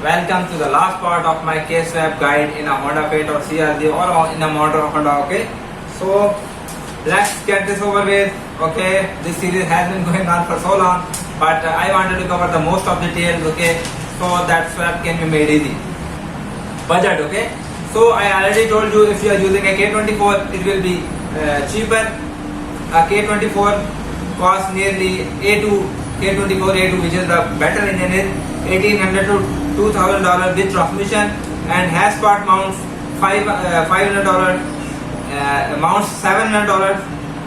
Welcome to the last part of my K-swap guide in a Honda Fit or CRV or in a motor Honda. Okay, so let's get this over with. Okay, this series has been going on for so long, but I wanted to cover the most of details. Okay, so that swap can be made easy. Budget. Okay, so I already told you if you are using a K24, it will be cheaper. A K24 costs nearly A2 K24 A2, which is the better engine, is $1,800 to $2,000 with transmission, and has part mounts $500, mounts $700,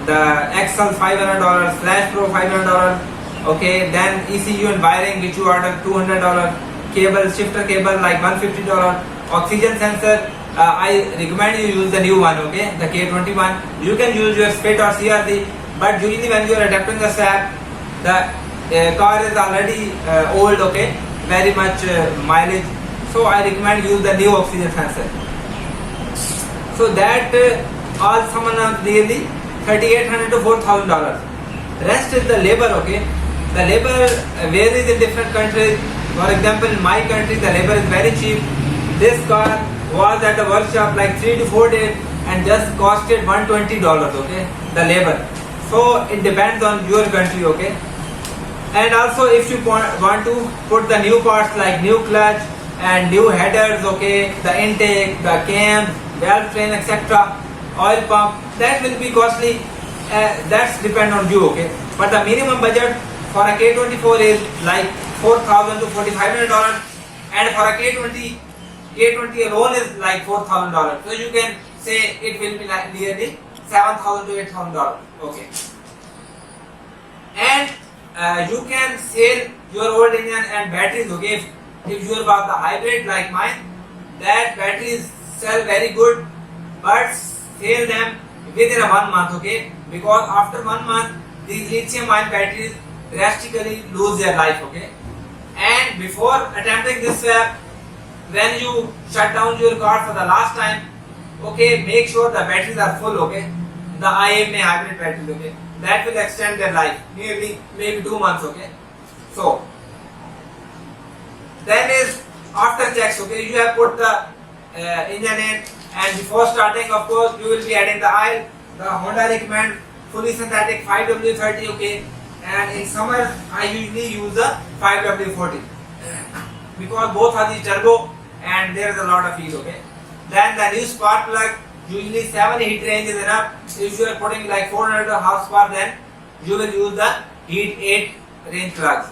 the XL $500, Flash Pro $500. Okay, then ECU and wiring which you order $200, cable, shifter cable like $150, oxygen sensor. I recommend you use the new one. Okay, the K21. You can use your Fit or CRV, but usually when you are adapting the swap, the car is already old. Okay, very much mileage, so I recommend use the new oxygen sensor. So that all someone nearly $3,800 to $4,000. Rest is the labor. Okay, the labor varies in different countries. For example, in my country the labor is very cheap. This car was at a workshop like 3 to 4 days and just costed $120. Okay, the labor. So it depends on your country. Okay. And also if you want to put the new parts like new clutch and new headers, okay, the intake, the cam, valve train, etc., oil pump, that will be costly. That's depend on you. Okay, but the minimum budget for a K24 is like $4,000 to $4,500, and for a K20 alone is like $4,000. So you can say it will be like nearly $7,000 to $8,000. Okay, and you can sell your old engine and batteries. Okay, if you are about the hybrid like mine, that batteries sell very good, but sell them within a 1 month. Okay, because after 1 month these lithium ion batteries drastically lose their life. Okay, and before attempting this swap, when you shut down your car for the last time, okay, make sure the batteries are full. Okay, the IMA hybrid batteries. Okay, that will extend their life nearly maybe 2 months. Okay, so then is after checks. Okay, you have put the engine in, and before starting, of course, you will be adding the oil. The Honda recommend fully synthetic 5W30. Okay, and in summer I usually use the 5W40 because both are the turbo and there is a lot of heat. Okay, then the new spark plug, usually 7 heat range is enough. If you are putting like 400 horsepower, then you will use the heat 8 range plugs.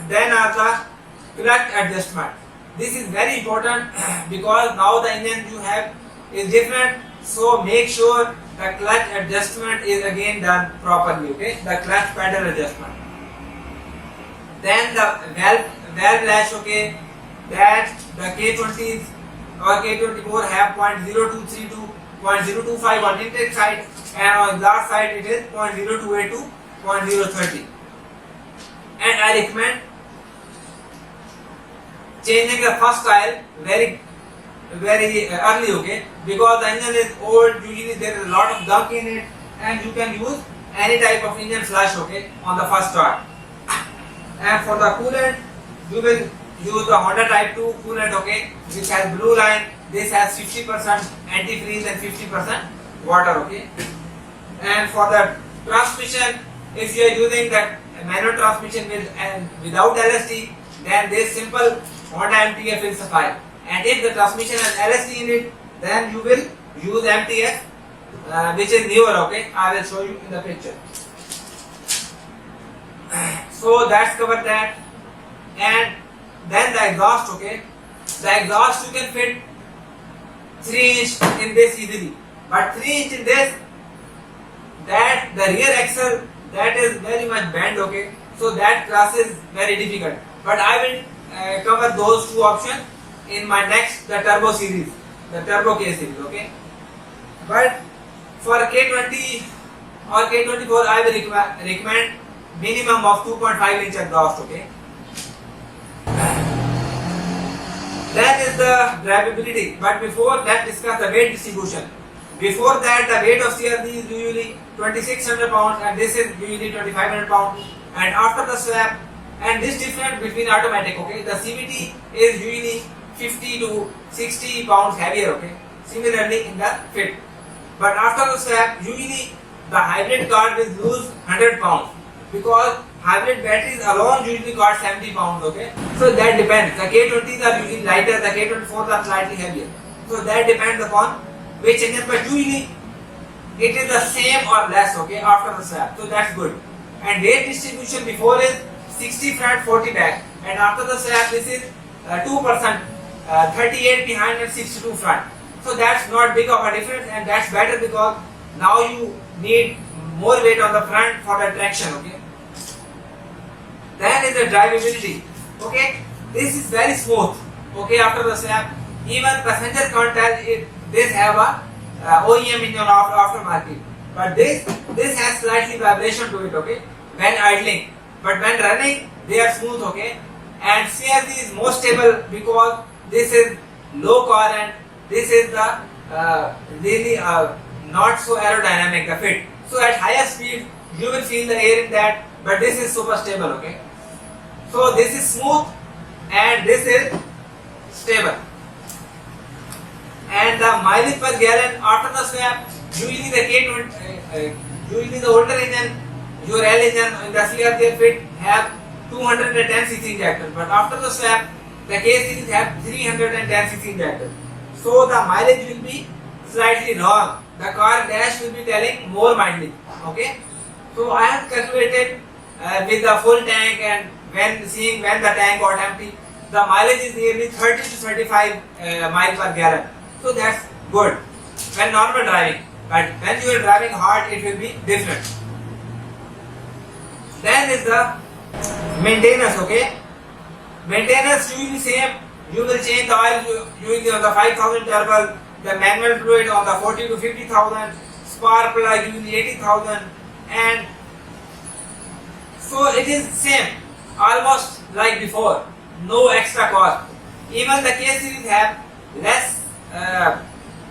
Then are the clutch adjustment. This is very important because now the engine you have is different, so make sure the clutch adjustment is again done properly. Okay, the clutch pedal adjustment. Then the valve lash. Okay, that the K20s or K24 have 0.0232, 0.025 on intake side, and on exhaust side it is 0.028 to 0.030. And I recommend changing the first oil very early. Okay, because the engine is old, usually there is a lot of gunk in it, and you can use any type of engine flush. Okay, on the first start. And for the coolant, you will use the Honda Type 2 coolant. Okay, which has blue line. This has 50% antifreeze and 50% water. Okay, and for the transmission, if you are using that manual transmission with and without LSD, then this simple Honda MTF will suffice. And if the transmission has LSD in it, then you will use MTF, which is newer. Okay, I will show you in the picture. So that's covered that. And then the exhaust. Okay, the exhaust you can fit 3-inch in this easily, but 3-inch in this, that the rear axle, that is very much bent. Okay, so that class is very difficult, but I will cover those two options in my next, the turbo series, the turbo K series. Okay, but for K20 or K24 I will recommend minimum of 2.5-inch exhaust. Okay, that is the drivability. But before, let's discuss the weight distribution. Before that, the weight of CRV is usually 2600 pounds and this is usually 2500 pounds. And after the swap, And this difference between automatic, okay, the CVT is usually 50 to 60 pounds heavier, okay. Similarly in the fit, but after the swap, usually the hybrid car will lose 100 pounds because hybrid batteries alone usually cost 70 pounds, okay. So that depends. The K20s are usually lighter, the K24s are slightly heavier. So that depends upon which engine, but usually it is the same or less, okay, after the swap. So that's good. And weight distribution before is 60 front, 40 back, and after the swap this is 2%, 38 behind and 62 front. So that's not big of a difference, and that's better because now you need more weight on the front for the traction, okay. Then is the drivability, okay. This is very smooth, okay, after the swap. Even passenger can't tell it this have a OEM engine aftermarket, but this has slightly vibration to it, okay, when idling, but when running they are smooth, okay. And CRZ is more stable because this is low car and this is the really not so aerodynamic, the fit. So at higher speed you will feel the air in that, but this is super stable, okay. So this is smooth and this is stable. And the mileage per gallon after the swap, usually the K20, usually the older engine, your L engine in the CRZ fit have 210 cc injector, but after the swap the K series have 310 cc injector. So the mileage will be slightly wrong. The car dash will be telling more mileage, okay. So I have calculated with the full tank, and when the tank got empty, the mileage is nearly 30 to 35 miles per gallon. So that's good when normal driving, but when you are driving hard it will be different. Then is the maintenance, okay. Maintenance usually same. You will change the oil usually on the 5000 turbo, the manual fluid on the 40 to 50,000, spark plug usually 80,000, and so it is same, almost like before, no extra cost. Even the K series have less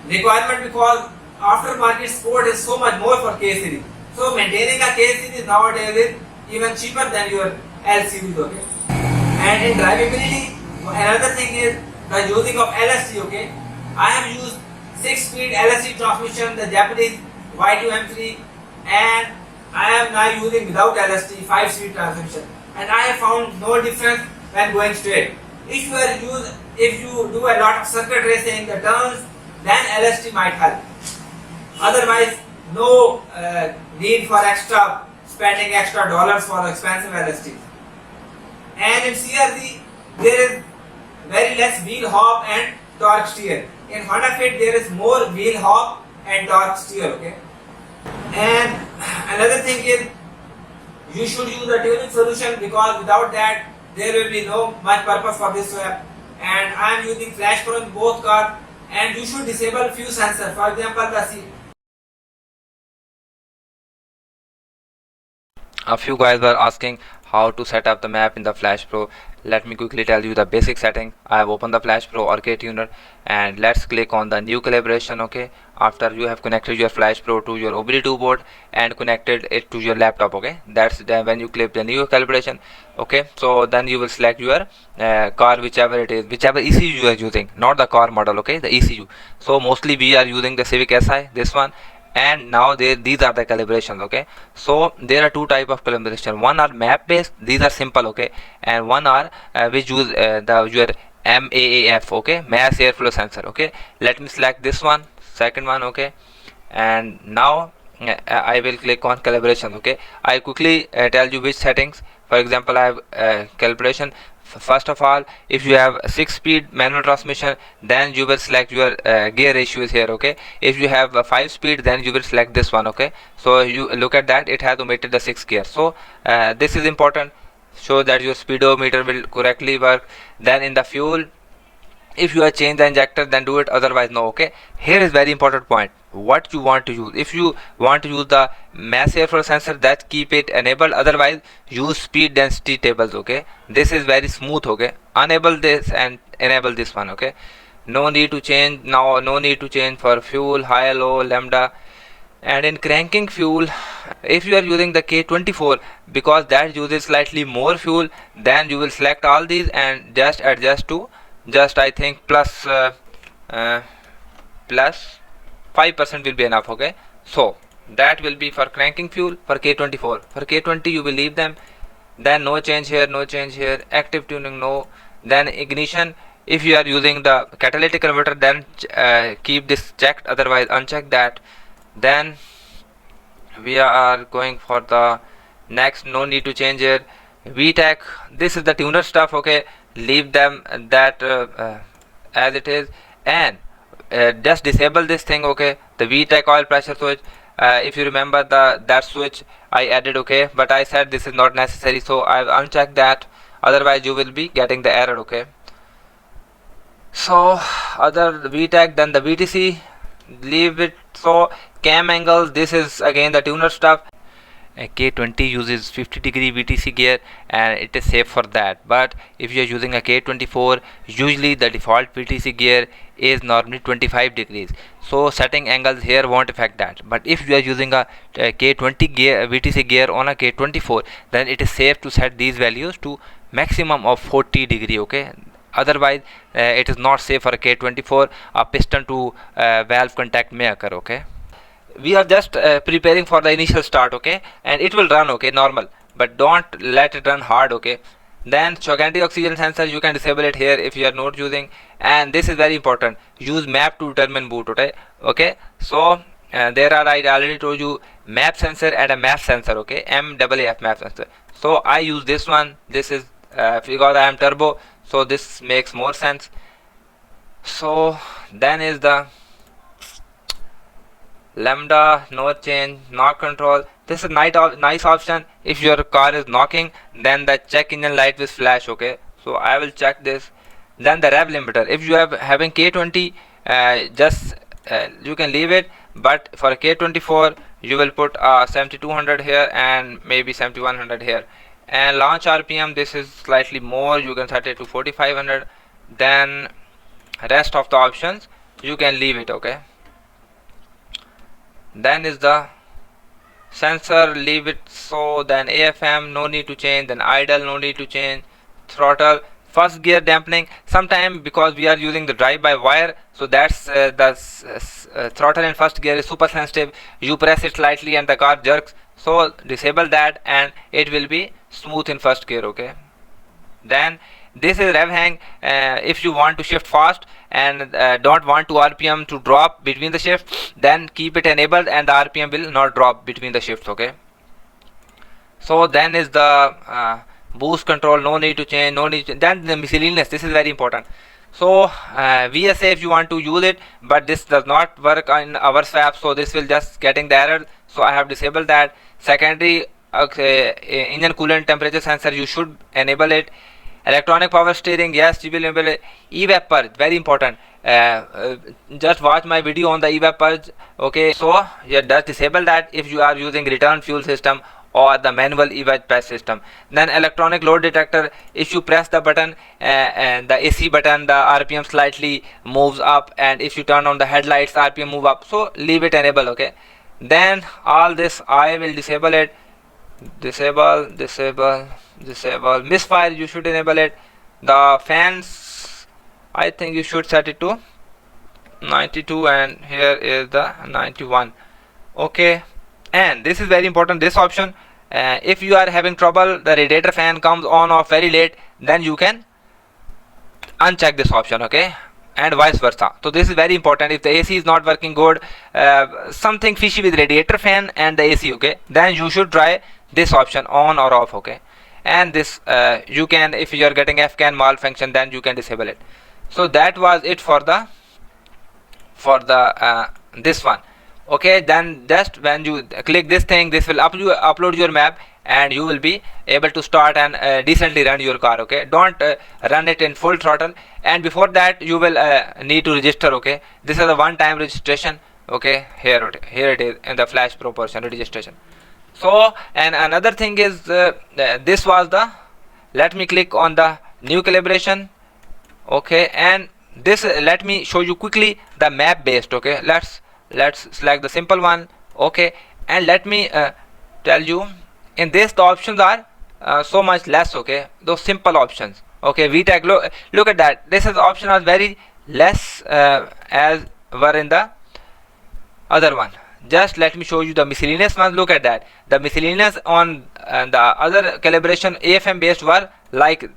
requirement because aftermarket support is so much more for K series. So maintaining a K series nowadays is even cheaper than your L series, okay. And in drivability, another thing is the using of LST, okay. I have used 6-speed LST transmission, the Japanese Y2M3, and I am now using without LST 5-speed transmission, and I have found no difference when going straight. If you do a lot of circuit racing, the turns, then LST might help. Otherwise, no need for spending extra dollars for expensive LST. And in CRZ, there is very less wheel hop and torque steer. In Honda Fit, there is more wheel hop and torque steer, okay. And another thing is, you should use a tuning solution because without that, there will be no much purpose for this swap. And I am using Flash Pro in both cars, and you should disable few sensors. For example, A few guys were asking how to set up the map in the Flash Pro. Let me quickly tell you the basic setting. I have opened the Flash Pro or K-Tuner, and let's click on the new calibration, okay. After you have connected your Flash Pro to your OBD2 board and connected it to your laptop, okay, that's then when you click the new calibration, okay. So then you will select your car, whichever it is, whichever ECU you are using, not the car model, okay, the ECU. So mostly we are using the Civic Si, this one. And now these are the calibrations, okay. So there are two type of calibration. One are map based, these are simple, okay, and one are which use your MAAF, okay, mass airflow sensor, okay. Let me select this one, second one, okay, and now I will click on calibration, okay. I quickly tell you which settings. For example, I have calibration. First of all, if you have 6-speed manual transmission, then you will select your gear ratios here, okay. If you have a 5-speed, then you will select this one, okay. So you look at that, it has omitted the 6 gear. So this is important, so that your speedometer will correctly work. Then in the fuel, if you have changed the injector, then do it, otherwise no, okay. Here is very important point, what you want to use. If you want to use the mass airflow sensor, that keep it enabled, otherwise use speed density tables, okay. This is very smooth, okay. Enable this and enable this one, okay. No need to change now, no need to change for fuel, high, low, lambda. And in cranking fuel, if you are using the K24, because that uses slightly more fuel, then you will select all these and just adjust to just I think plus 5% will be enough. Okay, so that will be for cranking fuel for K24. For K20 you will leave them, then no change here, no change here. Active tuning, no. Then ignition, if you are using the catalytic converter, then keep this checked, otherwise uncheck that. Then we are going for the next, no need to change it. VTEC, this is the tuner stuff. Okay, leave them that as it is, and just disable this thing. Okay, the VTEC oil pressure switch, if you remember that switch I added, okay, but I said this is not necessary, so I've unchecked that, otherwise you will be getting the error. Okay, so other VTEC, then the VTC, leave it. So cam angles, this is again the tuner stuff. K20 uses 50-degree VTC gear and it is safe for that, but if you are using a K24, usually the default VTC gear is normally 25 degrees, so setting angles here won't affect that. But if you are using a K20 gear VTC gear on a K24, then it is safe to set these values to maximum of 40 degree. Okay, otherwise it is not safe for a K24. A piston to valve contact may occur. Okay, we are just preparing for the initial start. Okay, and it will run, okay, normal, but don't let it run hard. Okay, then shock anti-oxygen sensor, you can disable it here if you are not using. And this is very important, use map to determine boot. Okay, so there are, I already told you, map sensor and a map sensor. Okay, MAAF map sensor. So I use this one. This is because I am turbo, so this makes more sense. So then is the lambda, no change, knock control. This is nice option. If your car is knocking, then the check engine light will flash. Okay, so I will check this. Then the rev limiter, if you have having K20, just you can leave it, but for K24 you will put 7200 here and maybe 7100 here. And launch RPM, this is slightly more, you can set it to 4500. Then rest of the options you can leave it. Okay, then is the sensor, leave it. So then AFM, no need to change. Then idle, no need to change. Throttle, first gear dampening, sometime because we are using the drive by wire, so that's the throttle in first gear is super sensitive. You press it slightly and the car jerks, so disable that and it will be smooth in first gear. Okay, then this is rev hang. If you want to shift fast and don't want to RPM to drop between the shifts, then keep it enabled and the RPM will not drop between the shifts. Okay, so then is the boost control, no need to change, no need to, then the miscellaneous, this is very important. So VSA, if you want to use it, but this does not work in our swap, so this will just getting the error, so I have disabled that. Secondary engine coolant temperature sensor, you should enable it. Electronic power steering, yes, you will enable it. EVAP purge, very important. Just watch my video on the EVAP purge. Okay, so yeah, just disable that if you are using return fuel system or the manual EVAP purge system. Then electronic load detector, if you press the button and the AC button, the RPM slightly moves up, and if you turn on the headlights, RPM move up, so leave it enable. Okay, then all this I will disable it. Disable. Misfire, you should enable it. The fans, I think you should set it to 92 and here is the 91. Okay, and this is very important, this option. If you are having trouble, the radiator fan comes on off very late, then you can uncheck this option. Okay, and vice versa. So this is very important. If the AC is not working good, something fishy with radiator fan and the AC, okay, then you should try this option on or off. Okay, and this you can, if you are getting FCAN malfunction, then you can disable it. So that was it for the this one. Okay, then just when you click this thing, this will upload your map and you will be able to start and decently run your car. Okay, don't run it in full throttle, and before that you will need to register. Okay, this is a one-time registration. Okay, here it is in the Flash Pro portion, registration. So, and another thing is this was the, let me click on the new calibration. Okay, and this let me show you quickly the map based. Okay, let's select the simple one. okay. And let me tell you, in this the options are so much less, okay, those simple options, okay. VTech, look at that, this is option are very less as were in the other one. Just let me show you the miscellaneous ones. Look at that, the miscellaneous on the other calibration AFM based were like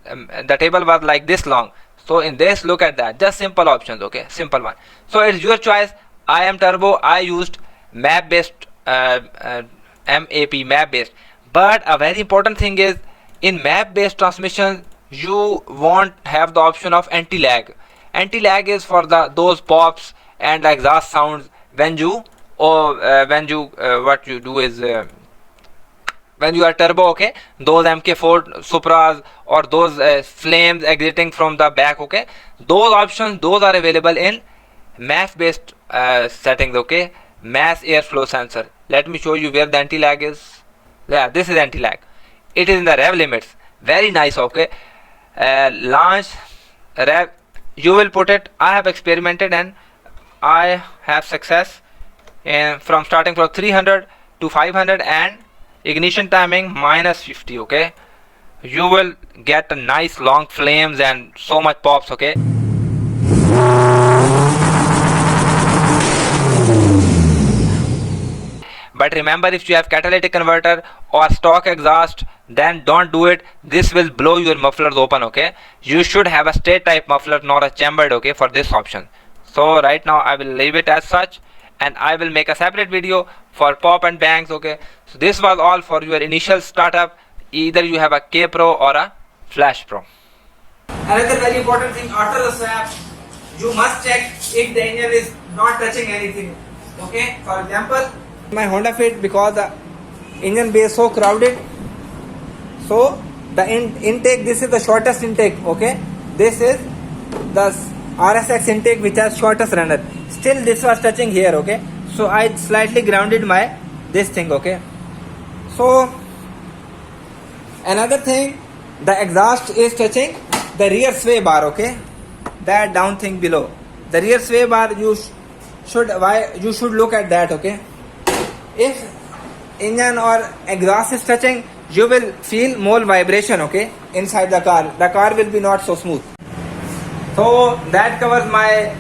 the table was like this long. So in this, look at that, just simple options, okay, simple one. So it's your choice. I am turbo, I used map based map based. But a very important thing is, in map based transmission you won't have the option of anti-lag. Anti-lag is for the those pops and exhaust sounds when you what you do is when you are turbo, okay, those MK4 Supras or those flames exiting from the back, okay, those options, those are available in mass based settings, okay, mass airflow sensor. Let me show you where the anti-lag is. Yeah, this is anti-lag, it is in the rev limits, very nice, okay. Launch rev, you will put it, I have experimented and I have success in from starting from 300 to 500 and ignition timing -50, okay. You will get a nice long flames and so much pops, okay. But remember, if you have catalytic converter or stock exhaust, then don't do it, this will blow your mufflers open, okay. You should have a straight type muffler, not a chambered, okay, for this option. So right now I will leave it as such and I will make a separate video for pop and bangs, okay. So this was all for your initial startup, either you have a K Pro or a Flash Pro. Another very important thing, after the swap you must check if the engine is not touching anything, okay. For example, my Honda Fit, because the engine bay is so crowded, so the intake, this is the shortest intake, okay. This is the RSX intake which has shortest runner. Still this was touching here, okay. So I slightly grounded my this thing, okay. So another thing, the exhaust is touching the rear sway bar, okay, that down thing below the rear sway bar. You should look at that, okay. If engine or exhaust is touching, you will feel more vibration, okay, inside the car will be not so smooth. So that covers my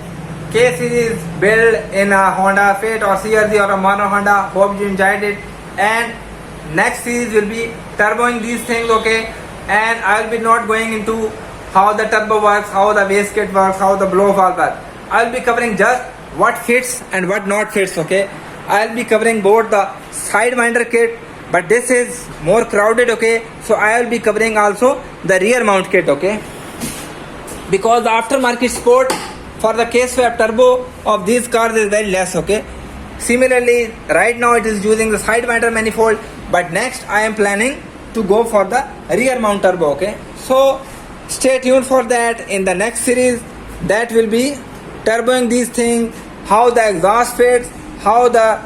K series build in a Honda Fit or CRZ or a mono Honda. Hope you enjoyed it, and next series will be turboing these things, okay. And I will be not going into how the turbo works, how the wastegate works, how the blow valve works. I will be covering just what fits and what not fits, okay. I will be covering both the sidewinder kit, but this is more crowded, okay. So I will be covering also the rear mount kit, okay, because the aftermarket support for the K-Swap turbo of these cars is very less, okay. Similarly, right now it is using the sidewinder manifold, but next I am planning to go for the rear mount turbo, okay. So stay tuned for that. In the next series, that will be turboing these things, how the exhaust fits, how the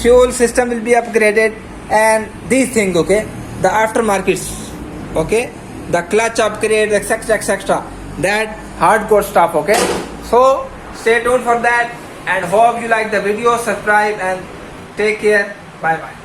fuel system will be upgraded, and these things, okay, the aftermarkets, okay, the clutch upgrade, etc, that hardcore stuff, okay. So stay tuned for that and hope you like the video. Subscribe and take care. Bye bye.